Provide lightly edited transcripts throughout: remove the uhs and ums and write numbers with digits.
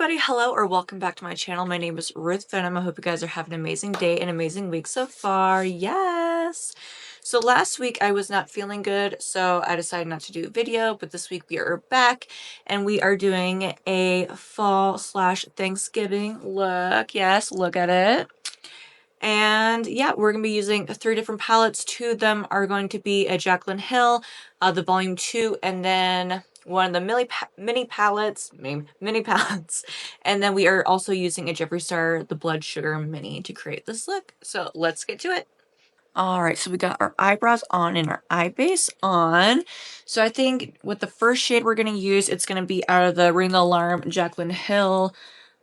everybody, hello or welcome back to my channel. My name is Ruth Venom. I hope you guys are having an amazing day and amazing week so far. Yes! So last week I was not feeling good, so I decided not to do a video, but this week we are back and we are doing a fall/Thanksgiving look. Yes, look at it. And yeah, we're going to be using 3 different palettes. 2 of them are going to be a Jaclyn Hill, the volume 2, and then one of the mini palettes, and then we are also using a Jeffree Star, the Blood Sugar Mini, to create this look. So let's get to it. Alright, so we got our eyebrows on and our eye base on. So I think with the first shade we're going to use, it's going to be out of the Ring the Alarm Jaclyn Hill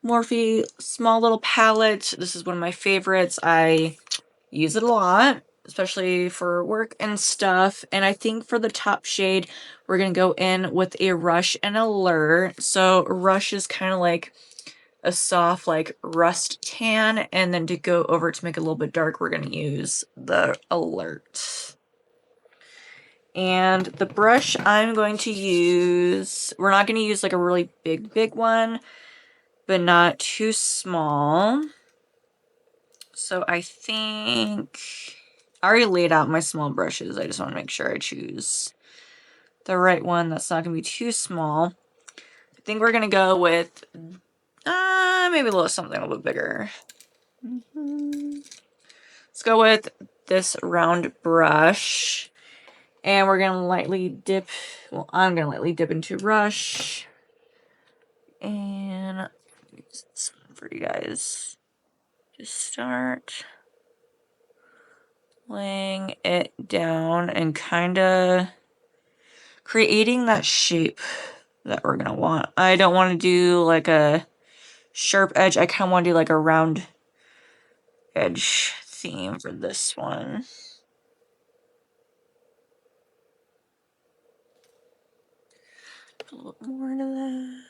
Morphe small little palette. This is one of my favorites. I use it a lot, especially for work and stuff. And I think for the top shade, we're going to go in with a Rush and Alert. So Rush is kind of like a soft like rust tan, and then to go over to make it a little bit dark, we're going to use the Alert. And the brush I'm going to use, we're not going to use like a really big one, but not too small. So I think I already laid out my small brushes. I just want to make sure I choose the right one that's not going to be too small. I think we're going to go with maybe a little something a little bit bigger. Let's go with this round brush. And we're going to lightly dip, well, I'm going to lightly dip into Rush. And use this one for you guys. Just start laying it down and kind of creating that shape that we're going to want. I don't want to do like a sharp edge. I kind of want to do like a round edge theme for this one. A little more into that.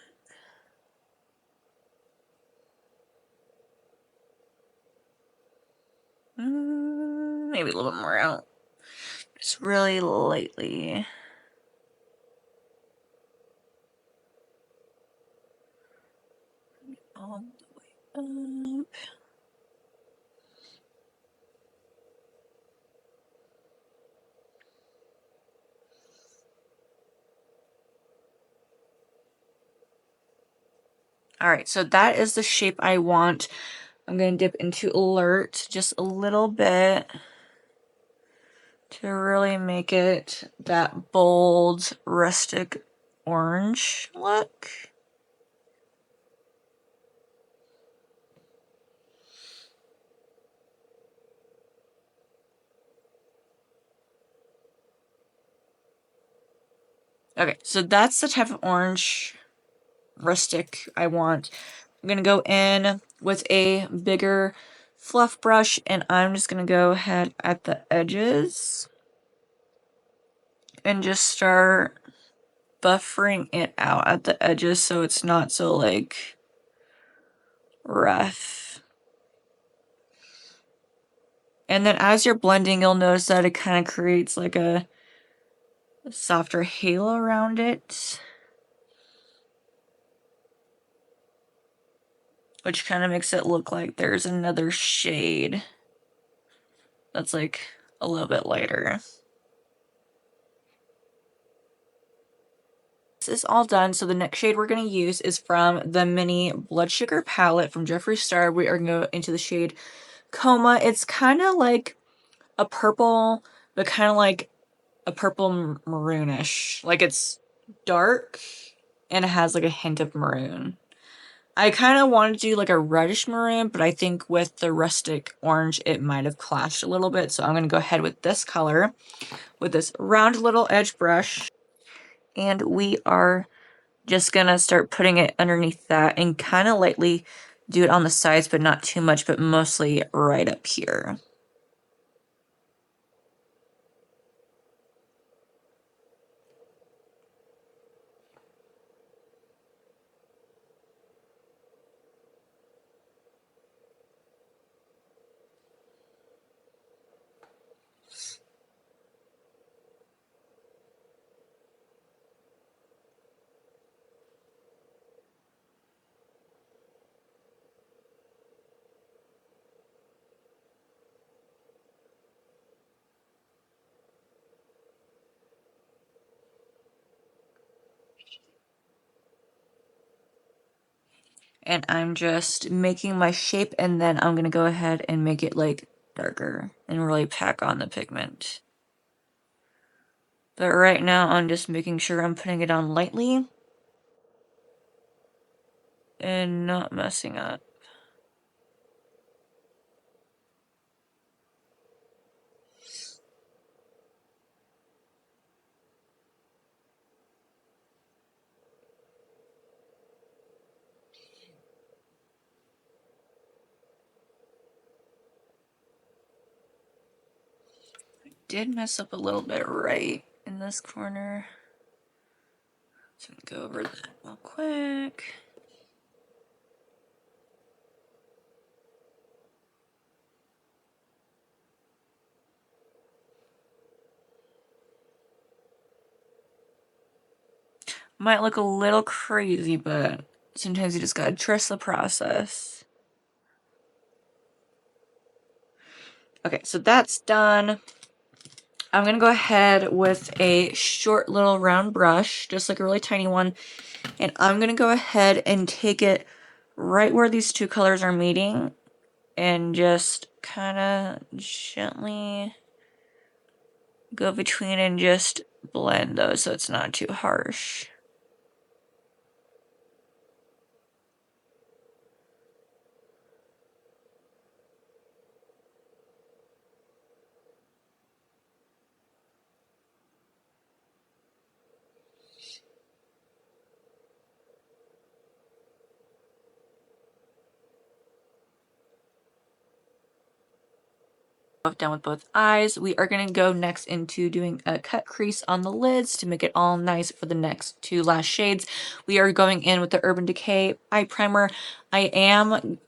Maybe a little bit more out. Just really lightly. All the way up. Alright, so that is the shape I want. I'm going to dip into Alert just a little bit to really make it that bold, rustic orange look. Okay, so that's the type of orange rustic I want. I'm going to go in with a bigger fluff brush, and I'm just going to go ahead at the edges and just start buffering it out at the edges so it's not so like rough. And then as you're blending, you'll notice that it kind of creates like a softer halo around it, which kind of makes it look like there's another shade that's like a little bit lighter. This is all done, so the next shade we're going to use is from the mini Blood Sugar palette from Jeffree Star. We are going to go into the shade Coma. It's kind of like a purple, but kind of like a purple maroonish. Like it's dark and it has like a hint of maroon. I kind of wanted to do like a reddish maroon, but I think with the rustic orange, it might have clashed a little bit. So I'm going to go ahead with this color with this round little edge brush. And we are just going to start putting it underneath that and kind of lightly do it on the sides, but not too much, but mostly right up here. And I'm just making my shape, and then I'm gonna go ahead and make it like darker and really pack on the pigment. But right now I'm just making sure I'm putting it on lightly and not messing up. I did mess up a little bit right in this corner. So I'm gonna go over that real quick. Might look a little crazy, but sometimes you just gotta trust the process. Okay, so that's done. I'm gonna go ahead with a short little round brush, just like a really tiny one, and I'm gonna go ahead and take it right where these two colors are meeting and just kind of gently go between and just blend those so it's not too harsh. Done with both eyes. We are going to go next into doing a cut crease on the lids to make it all nice for the next two last shades. We are going in with the Urban Decay eye primer. I'm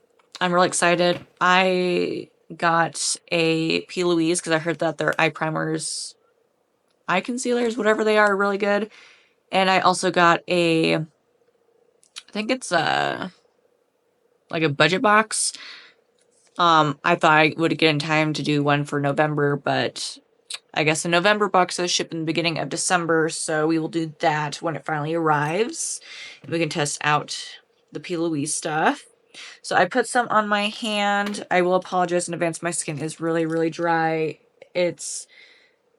really excited. I got a P. Louise because I heard that their eye primers, eye concealers, whatever they are really good. And I also got I think it's like a budget box. I thought I would get in time to do one for November, but I guess the November boxes ship in the beginning of December, so we will do that when it finally arrives. We can test out the P. Louise stuff. So I put some on my hand. I will apologize in advance. My skin is really, really dry. It's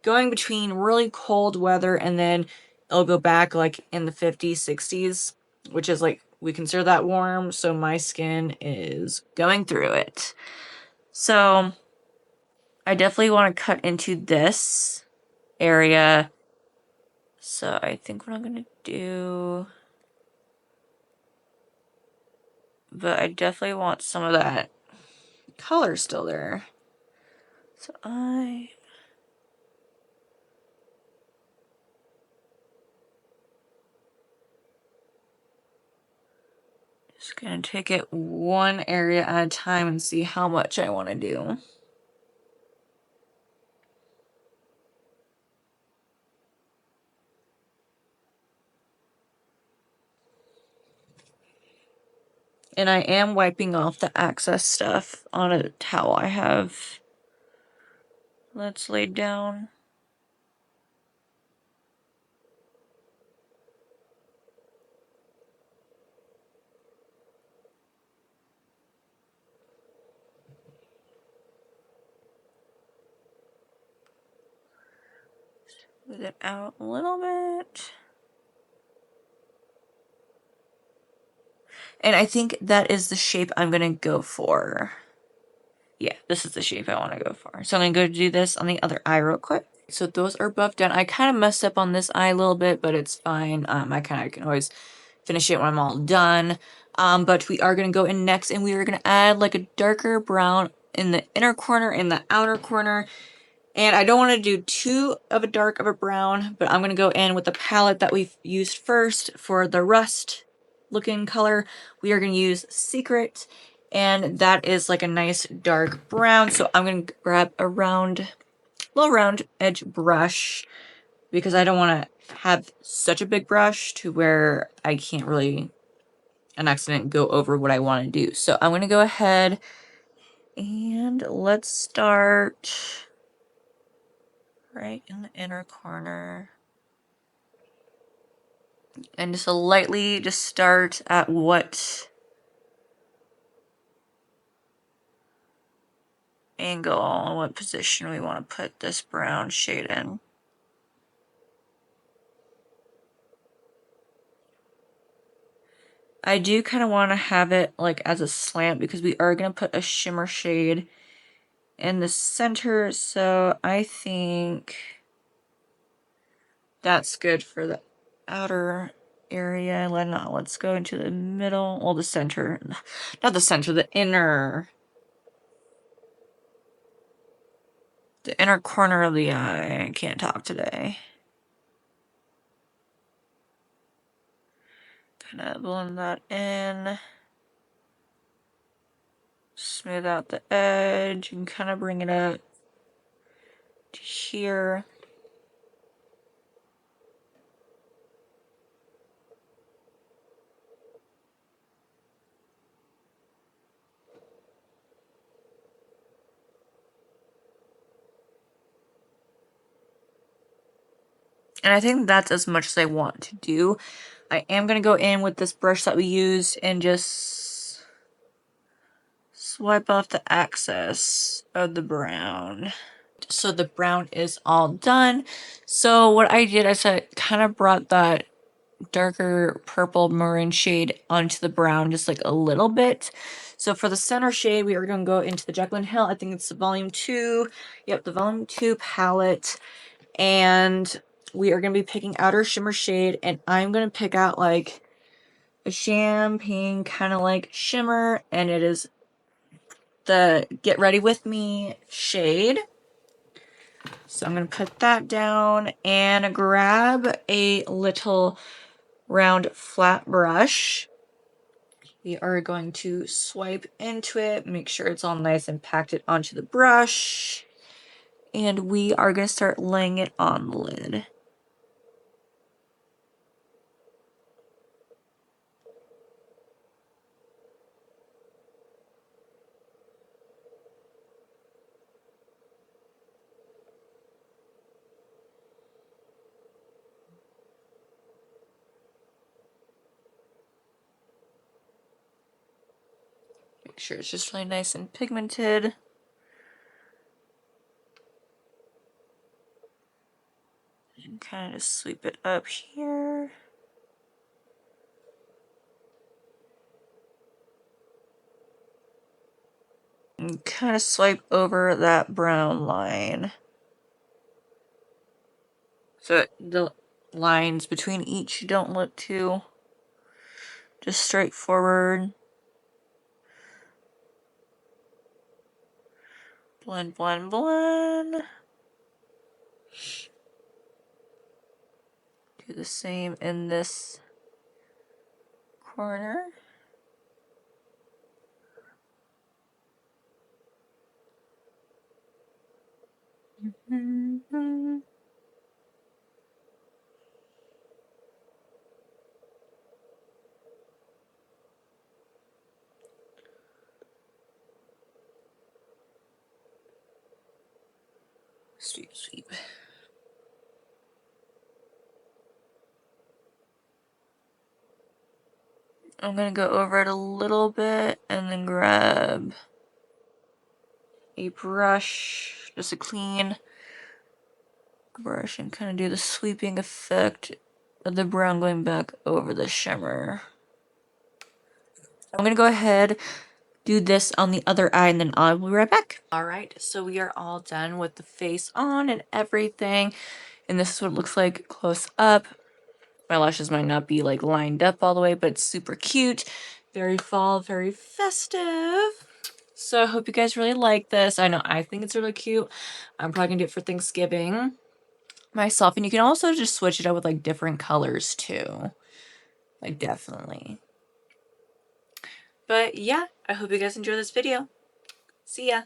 going between really cold weather and then it'll go back like in the 50s, 60s, which is like, we consider that warm. So my skin is going through it. So I definitely want to cut into this area. So I think what I'm gonna do, but I definitely want some of that color still there. So I just gonna take it one area at a time and see how much I want to do. And I am wiping off the excess stuff on a towel I have that's laid down. Smooth it out a little bit. And I think that is the shape I'm gonna go for. Yeah, this is the shape I want to go for. So I'm going to go do this on the other eye real quick. So those are both done. I kind of messed up on this eye a little bit, but it's fine. I kind of can always finish it when I'm all done. But we are going to go in next and we are going to add like a darker brown in the inner corner, in the outer corner. And I don't want to do too of a dark of a brown, but I'm going to go in with the palette that we've used first for the rust looking color. We are going to use Secret, and that is like a nice dark brown. So I'm going to grab a little round edge brush because I don't want to have such a big brush to where I can't really, an accident, go over what I want to do. So I'm going to go ahead and let's start right in the inner corner. And just lightly just start at what angle and what position we want to put this brown shade in. I do kind of want to have it like as a slant because we are going to put a shimmer shade in the center, so I think that's good for the outer area. Let's go into the middle, well, the center, not the center, the inner corner of the eye. I can't talk today. Kind of blend that in. Smooth out the edge and kind of bring it up to here. And I think that's as much as I want to do. I am going to go in with this brush that we used and just swipe off the excess of the brown. So the brown is all done. So what I did is I kind of brought that darker purple maroon shade onto the brown just like a little bit. So for the center shade, we are going to go into the Jaclyn Hill. I think it's the volume 2. Yep, the volume 2 palette. And we are going to be picking out our shimmer shade, and I'm going to pick out like a champagne kind of like shimmer, and it is the Get Ready With Me shade. So I'm going to put that down and grab a little round flat brush. We are going to swipe into it, make sure it's all nice and packed it onto the brush, and we are going to start laying it on the lid. Make sure it's just really nice and pigmented. And kind of just sweep it up here. And kind of swipe over that brown line. So the lines between each don't look too just straightforward. Blend, blend, blend. Do the same in this corner. Sweep, sweep. I'm gonna go over it a little bit and then grab a brush, just a clean brush, and kind of do the sweeping effect of the brown going back over the shimmer. I'm gonna go ahead, do this on the other eye, and then I'll be right back. Alright, so we are all done with the face on and everything, and this is what it looks like close up. My lashes might not be like lined up all the way, but it's super cute. Very fall, very festive. So I hope you guys really like this. I know I think it's really cute. I'm probably gonna do it for Thanksgiving myself. And you can also just switch it up with like different colors too. Like definitely. But yeah, I hope you guys enjoy this video. See ya.